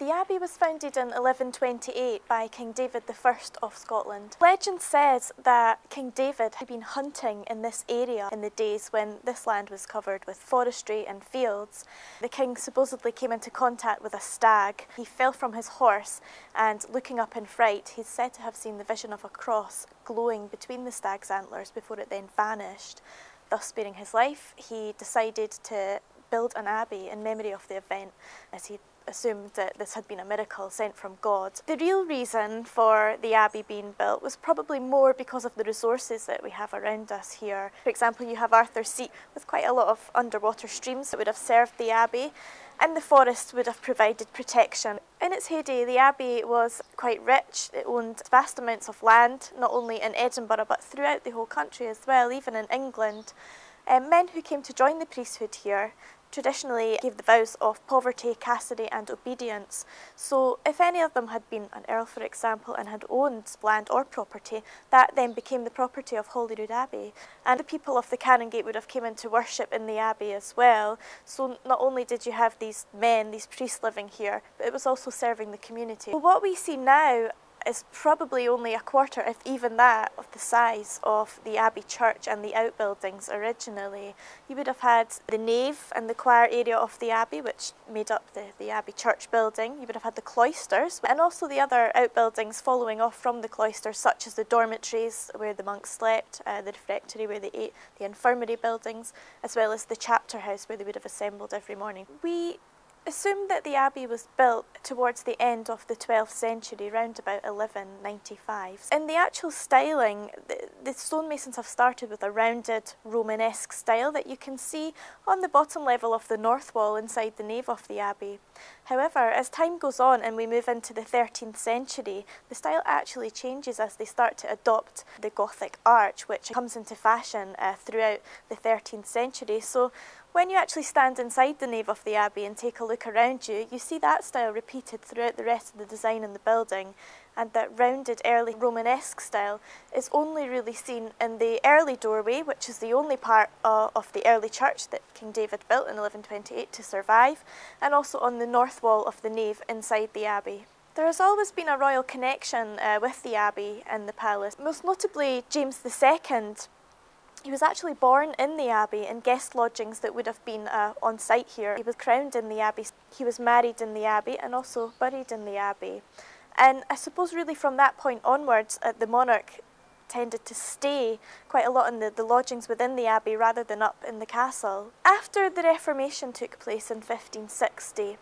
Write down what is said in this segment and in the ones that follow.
The abbey was founded in 1128 by King David I of Scotland. Legend says that King David had been hunting in this area in the days when this land was covered with forestry and fields. The king supposedly came into contact with a stag. He fell from his horse and, looking up in fright, he's said to have seen the vision of a cross glowing between the stag's antlers before it then vanished. Thus sparing his life, he decided to build an abbey in memory of the event, as he assumed that this had been a miracle sent from God. The real reason for the abbey being built was probably more because of the resources that we have around us here. For example, you have Arthur's Seat with quite a lot of underwater streams that would have served the abbey, and the forest would have provided protection. In its heyday, the abbey was quite rich. It owned vast amounts of land, not only in Edinburgh but throughout the whole country as well, even in England. Men who came to join the priesthood here traditionally gave the vows of poverty, chastity and obedience. So if any of them had been an earl, for example, and had owned land or property, that then became the property of Holyrood Abbey. And the people of the Canongate would have come in to worship in the abbey as well. So not only did you have these men, these priests living here, but it was also serving the community. Well, what we see now is probably only a quarter, if even that, of the size of the abbey church and the outbuildings originally. You would have had the nave and the choir area of the abbey, which made up the abbey church building. You would have had the cloisters and also the other outbuildings following off from the cloisters, such as the dormitories where the monks slept, the refectory where they ate, the infirmary buildings, as well as the chapter house where they would have assembled every morning. We assume that the abbey was built towards the end of the 12th century, round about 1195. In the actual styling, the stonemasons have started with a rounded Romanesque style that you can see on the bottom level of the north wall inside the nave of the abbey. However, as time goes on and we move into the 13th century, the style actually changes as they start to adopt the Gothic arch, which comes into fashion throughout the 13th century. So when you actually stand inside the nave of the abbey and take a look around you, you see that style repeated throughout the rest of the design in the building, and that rounded early Romanesque style is only really seen in the early doorway, which is the only part of the early church that King David built in 1128 to survive, and also on the north wall of the nave inside the abbey. There has always been a royal connection with the abbey and the palace, most notably James II. He was actually born in the abbey in guest lodgings that would have been on site here. He was crowned in the abbey, he was married in the abbey and also buried in the abbey. And I suppose really from that point onwards, the monarch tended to stay quite a lot in the lodgings within the abbey rather than up in the castle. After the Reformation took place in 1560,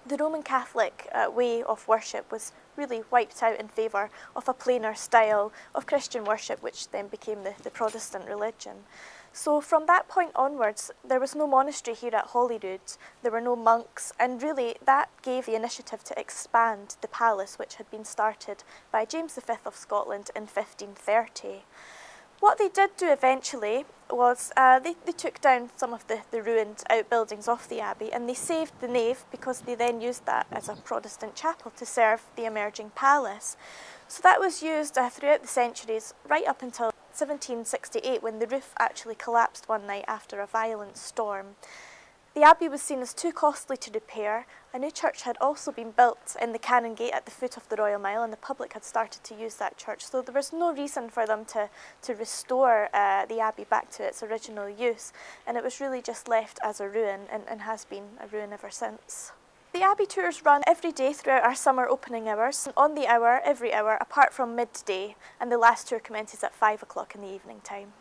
the Roman Catholic way of worship was really wiped out in favour of a plainer style of Christian worship, which then became the Protestant religion. So from that point onwards, there was no monastery here at Holyrood, there were no monks, and really that gave the initiative to expand the palace, which had been started by James V of Scotland in 1530. What they did do eventually was they took down some of the ruined outbuildings of the abbey, and they saved the nave because they then used that as a Protestant chapel to serve the emerging palace. So that was used throughout the centuries right up until 1768, when the roof actually collapsed one night after a violent storm. The abbey was seen as too costly to repair. A new church had also been built in the Canongate at the foot of the Royal Mile, and the public had started to use that church. So there was no reason for them to restore the abbey back to its original use, and it was really just left as a ruin and has been a ruin ever since. The abbey tours run every day throughout our summer opening hours, on the hour, every hour, apart from midday, and the last tour commences at 5 o'clock in the evening time.